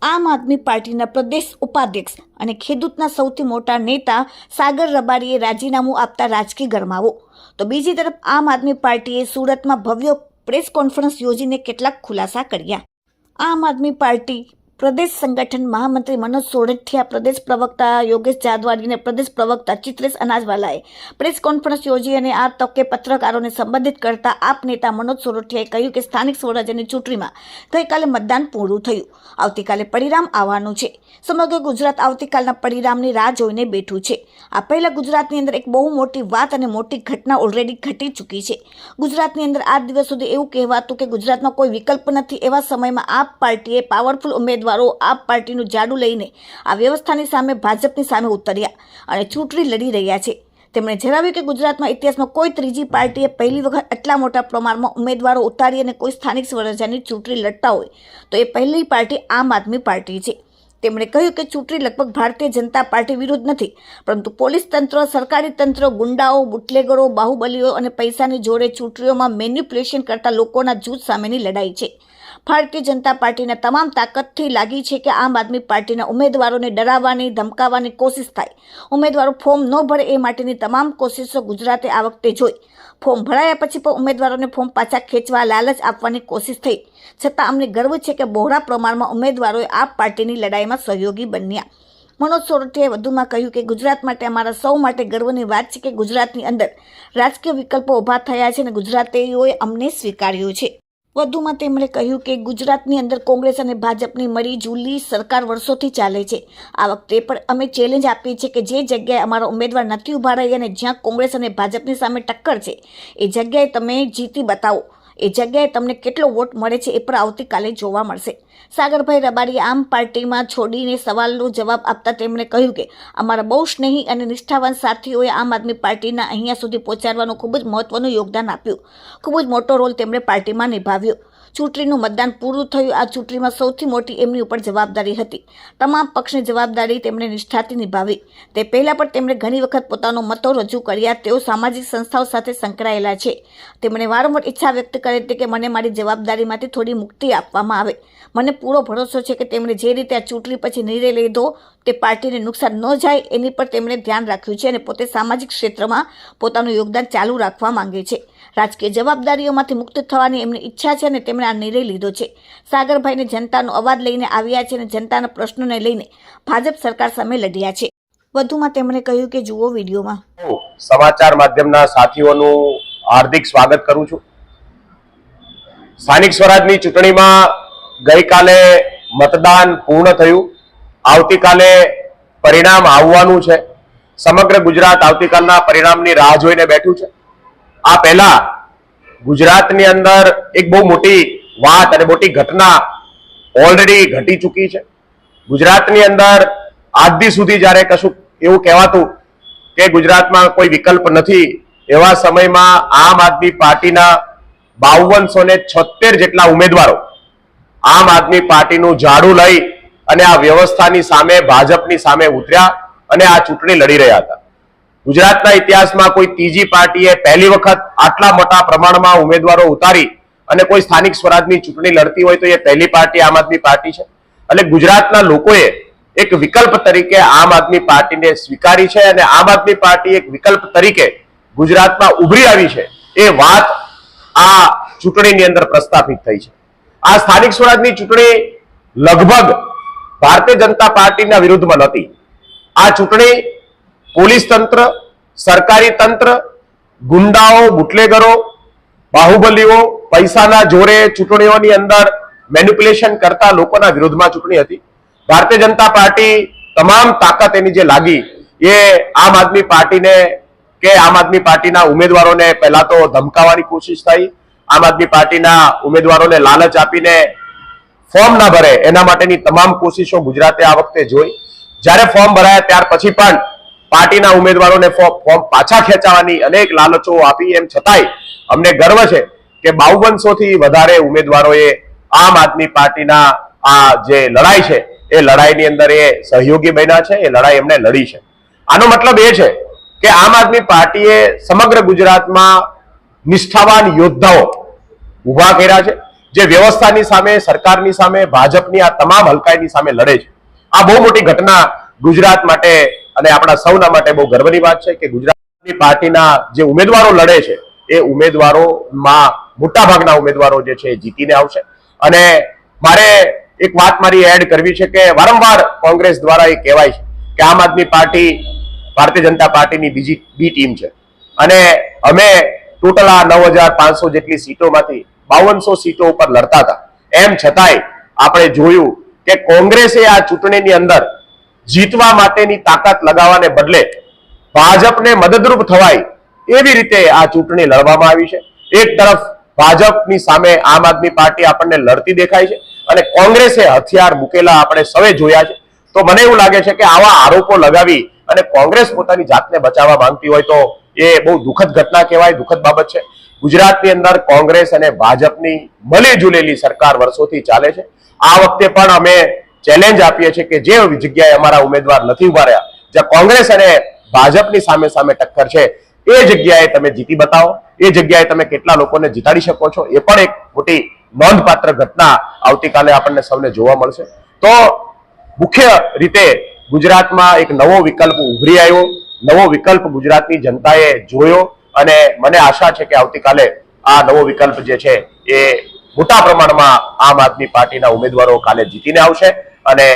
આમ આદમી પાર્ટીના પ્રદેશ ઉપાધ્યક્ષ અને ખેડૂતના સૌથી મોટા નેતા સાગર રબારીએ રાજીનામું આપતા રાજકીય ગરમાવો, તો બીજી તરફ આમ આદમી પાર્ટીએ સુરતમાં ભવ્ય પ્રેસ કોન્ફરન્સ યોજીને કેટલાક ખુલાસા કર્યા। આમ આદમી પાર્ટી પ્રદેશ સંગઠન મહામંત્રી મનોજ સોરઠિયા, પ્રદેશ પ્રવક્તા યોગેશ જાદવાડી અને પ્રદેશ પ્રવક્તા ચિત્રેશ અનાજવાલાએ પ્રેસ કોન્ફરન્સ યોજી અને આ તકે પત્રકારોને સંબોધિત કરતા આપ નેતા મનોજ સોરઠિયાએ કહ્યું કે સ્થાનિક સ્વરાજ્યની ચૂંટણીમાં ગઈકાલે મતદાન પૂરું થયું, આવતીકાલે પરિણામ આવવાનું છે। સમગ્ર ગુજરાત આવતીકાલના પરિણામની રાહ જોઈને બેઠું છે। આ પહેલા ગુજરાતની અંદર એક બહુ મોટી વાત અને મોટી ઘટના ઓલરેડી ઘટી ચૂકી છે। ગુજરાતની અંદર આ દિવસ સુધી એવું કહેવાતું કે ગુજરાતમાં કોઈ વિકલ્પ નથી, એવા સમયમાં આપ પાર્ટીએ પાવરફુલ ઉમેદવારો આપ પાર્ટીનું જાડું લઈને આ વ્યવસ્થાની સામે ભાજપની સામે ઉતર્યા અને ચૂંટણી લડી રહ્યા છે। તેમણે જણાવ્યું કે ગુજરાતમાં ઇતિહાસમાં કોઈ ત્રીજી પાર્ટીએ પહેલી વખત આટલા મોટા પ્રમાણમાં ઉમેદવારો ઉતારી અને કોઈ સ્થાનિક સ્વરાજ્યની ચૂંટણી લડતા હોય તો એ પહેલી પાર્ટી આમ આદમી પાર્ટી છે। તેમણે કહ્યું કે ચૂંટણી લગભગ ભારતીય જનતા પાર્ટી વિરુદ્ધ નથી, પરંતુ પોલીસ તંત્ર, સરકારી તંત્ર, ગુંડાઓ, બુટલેગરો, બાહુબલીઓ અને પૈસાની જોડે ચૂંટણીઓમાં મેન્યુપ્યુલેશન કરતા લોકોના જૂથ સામેની લડાઈ છે। ભારતીય જનતા પાર્ટીના તમામ તાકાતથી લાગી છે કે આમ આદમી પાર્ટીના ઉમેદવારોને ડરાવવાની, ધમકાવવાની કોશિશ થાય, ઉમેદવારો ફોર્મ ન ભરે એ માટેની તમામ કોશિશો ગુજરાતે આ વખતે જોઈ। ફોર્મ ભરાયા પછી પણ ઉમેદવારોને ફોર્મ પાછા ખેંચવા, લાલચ આપવાની કોશિશ થઈ, છતાં અમને ગર્વ છે કે બહોળા પ્રમાણમાં ઉમેદવારોએ આ પાર્ટીની લડાઈમાં સહયોગી બન્યા। મનોજ સોરઠિયાએ વધુમાં કહ્યું કે ગુજરાત માટે અમારા સૌ માટે ગર્વની વાત છે કે ગુજરાતની અંદર રાજકીય વિકલ્પો ઊભા થયા છે અને ગુજરાતીઓએ અમને સ્વીકાર્યું છે। વધુમાં તેમણે કહ્યું કે ગુજરાતની અંદર કોંગ્રેસ અને ભાજપની મળી જુલી સરકાર વર્ષોથી ચાલે છે। આ વખતે પણ અમે ચેલેન્જ આપી છે કે જે જગ્યાએ અમારા ઉમેદવાર નથી ઊભા રહી અને જ્યાં કોંગ્રેસ અને ભાજપની સામે ટક્કર છે એ જગ્યાએ તમે જીતી બતાવો, એ જગ્યાએ તમને કેટલો વોટ મળે છે એ પણ આવતીકાલે જોવા મળશે। સાગરભાઈ રબારીએ આમ પાર્ટીમાં છોડીને સવાલનો જવાબ આપતા તેમણે કહ્યું કે અમારા બહુ સ્નેહી અને નિષ્ઠાવાન સાથીઓએ આમ આદમી પાર્ટીના અહીંયા સુધી પહોંચાડવાનું ખૂબ જ મહત્વનું યોગદાન આપ્યું, ખૂબ જ મોટો રોલ તેમણે પાર્ટીમાં નિભાવ્યો। ચૂંટણીનું મતદાન પૂરું થયું, આ ચૂંટણીમાં સૌથી મોટી એમની ઉપર જવાબદારી હતી, તમામ પક્ષની જવાબદારી તેમણે નિષ્ઠાથી નિભાવી। તે પહેલાં પણ તેમણે ઘણી વખત પોતાનો મતો રજૂ કર્યા, તેઓ સામાજિક સંસ્થાઓ સાથે સંકળાયેલા છે। તેમણે વારંવાર ઈચ્છા વ્યક્ત કરી હતી કે મને મારી જવાબદારીમાંથી થોડી મુક્તિ આપવામાં આવે। મને પૂરો ભરોસો છે કે તેમણે જે રીતે આ ચૂંટણી પછી નિર્ણય લીધો તે પાર્ટીને નુકસાન ન જાય એની પર તેમણે ધ્યાન રાખ્યું છે અને પોતે સામાજિક ક્ષેત્રમાં પોતાનું યોગદાન ચાલુ રાખવા માંગે છે। રાજકીય જવાબદારીઓમાંથી મુક્ત થવાની એમની ઈચ્છા છે અને તેમણે આ નિર્ણય લીધો છે। સાગરભાઈને જનતાનો અવાજ લઈને આવ્યા છે અને જનતાના પ્રશ્નોને લઈને ભાજપ સરકાર સામે લડ્યા છે। વધુમાં તેમણે કહ્યું કે જુઓ વિડીયોમાં। સમાચાર માધ્યમના સાથીઓનું હાર્દિક સ્વાગત કરું છું। સ્થાનિક સ્વરાજની ચૂંટણીમાં ગઈકાલે મતદાન પૂર્ણ થયું, આવતીકાલે પરિણામ આવવાનું છે। સમગ્ર ગુજરાત આવતીકાલના પરિણામની રાહ જોઈને બેઠું છે। આ પહેલા ગુજરાતની અંદર એક બહુ મોટી વાત અને મોટી ઘટના ઓલરેડી ઘટી ચૂકી છે। ગુજરાતની અંદર આજ સુધી જ્યારે કશું એવું કહેવાતું કે ગુજરાતમાં કોઈ વિકલ્પ નથી, એવા સમયમાં આમ આદમી પાર્ટીના 5276 જેટલા ઉમેદવારો આમ આદમી પાર્ટીનું ઝાડું લઈ અને આ વ્યવસ્થાની સામે, ભાજપની સામે ઉતર્યા અને આ ચૂંટણી લડી રહ્યા હતા। ગુજરાતના ઇતિહાસમાં કોઈ ત્રીજી પાર્ટીએ પહેલી વખત આટલા મોટા પ્રમાણમાં ઉમેદવારો ઉતારી અને કોઈ સ્થાનિક સ્વરાજની ચૂંટણી લડતી હોય તો એ પહેલી પાર્ટી આમ આદમી પાર્ટી છે। એટલે ગુજરાતના લોકોએ એક વિકલ્પ તરીકે આમ આદમી પાર્ટીને સ્વીકારી છે અને આમ આદમી પાર્ટી એક વિકલ્પ તરીકે ગુજરાતમાં ઉભરી આવી છે એ વાત આ ચૂંટણીની અંદર પ્રસ્થાપિત થઈ છે। આ સ્થાનિક સ્વરાજની ચૂંટણી લગભગ ભારતીય જનતા પાર્ટીના વિરુદ્ધમાં નહોતી। આ ચૂંટણી પોલીસ તંત્ર, સરકારી તંત્ર, ગુંડાઓ, બુટલેગરો, બાહુબલીઓ, પૈસાના જોરે ચૂંટણીઓની અંદર મેન્યુપ્યુલેશન કરતા લોકોના વિરોધમાં ચૂંટણી હતી। ભારતીય જનતા પાર્ટી તમામ તાકાત એની જે લાગી એ આમ આદમી પાર્ટીને કે આમ આદમી પાર્ટીના ઉમેદવારોને પહેલા તો ધમકાવવાની કોશિશ થઈ, આમ આદમી પાર્ટીના ઉમેદવારોને લાલચ આપીને ફોર્મ ના ભરે એના માટેની તમામ કોશિશો ગુજરાતે આ વખતે જોઈ। જ્યારે ફોર્મ ભરાયા ત્યાર પછી પણ પાર્ટીના ઉમેદવારોને ફોર્મ પાછા ખેંચાવાની અનેક લાલચો આપી, એમ છતાંય અમને ગર્વ છે કે 5200 થી વધારે ઉમેદવારોએ આમ આદમી પાર્ટીના આ જે લડાઈ છે એ લડાઈની અંદર એ સહયોગી બન્યા છે, એ લડાઈ એમને લડી છે। આનો મતલબ એ છે કે આમ આદમી પાર્ટીએ સમગ્ર ગુજરાતમાં નિષ્ઠાવાન યોદ્ધાઓ ઉભા કર્યા છે। જે વ્યવસ્થાની સામે, સરકારની સામે, ભાજપની આ તમામ હલકાઈની સામે લડે છે. આ બહુ મોટી ઘટના ગુજરાત માટે અને આપણા સૌના માટે બહુ ગર્વની વાત છે કે ગુજરાતની પાર્ટીના જે ઉમેદવારો લડે છે એ ઉમેદવારોમાં મોટાભાગના ઉમેદવારો જે છે એ જીતીને આવશે. અને મારે એક વાત મારી એડ કરવી છે કે વારંવાર કોંગ્રેસ દ્વારા એ કહેવાય છે કે આમ આદમી પાર્ટી ભારતીય જનતા પાર્ટીની બીજી બી ટીમ છે અને અમે ટોટલ આ 9,500 જેટલી સીટોમાંથી 5200 સીટો ઉપર લડતા હતા. એમ છતાંય આપણે જોયું કે કોંગ્રેસે આ ચૂંટણીની અંદર જીતવા માટેની તાકાત લગાવવાને બદલે ભાજપને મદદરૂપ થવાય એવી રીતે આ ચૂંટણી લડવામાં આવી છે. એક તરફ ભાજપની સામે આમ આદમી પાર્ટી આપણને લડતી દેખાય છે અને કોંગ્રેસે હથિયાર મૂકેલા આપણે સૌએ જોયા છે. તો મને એવું લાગે છે કે આવા આરોપો લગાવી અને કોંગ્રેસ પોતાની જાતને બચાવવા માંગતી હોય તો એ બહુ દુઃખદ ઘટના કહેવાય, દુઃખદ બાબત છે. ગુજરાતની અંદર કોંગ્રેસ અને ભાજપની મળી ઝૂલેલી સરકાર વર્ષોથી ચાલે છે. આ વખતે પણ અમે ચેલેન્જ આપીએ છીએ કે જે જગ્યાએ અમારા ઉમેદવાર નથી ઉભા રહ્યા, જ્યાં કોંગ્રેસ અને ભાજપની સામે સામે ટક્કર છે, એ જગ્યાએ તમે જીતી બતાવો. એ જગ્યાએ તમે કેટલા લોકોને જીતાડી શકો છો એ પણ એક મોટી નોંધપાત્ર ઘટના આવતીકાલે આપણને સૌને જોવા મળશે. તો મુખ્ય રીતે ગુજરાતમાં એક નવો વિકલ્પ ઉભરી આવ્યો, નવો વિકલ્પ ગુજરાતની જનતાએ જોયો અને મને આશા છે કે આવતીકાલે આ નવો વિકલ્પ જે છે એ મોટા પ્રમાણમાં આમ આદમી પાર્ટીના ઉમેદવારો કાલે જીતીને આવશે અને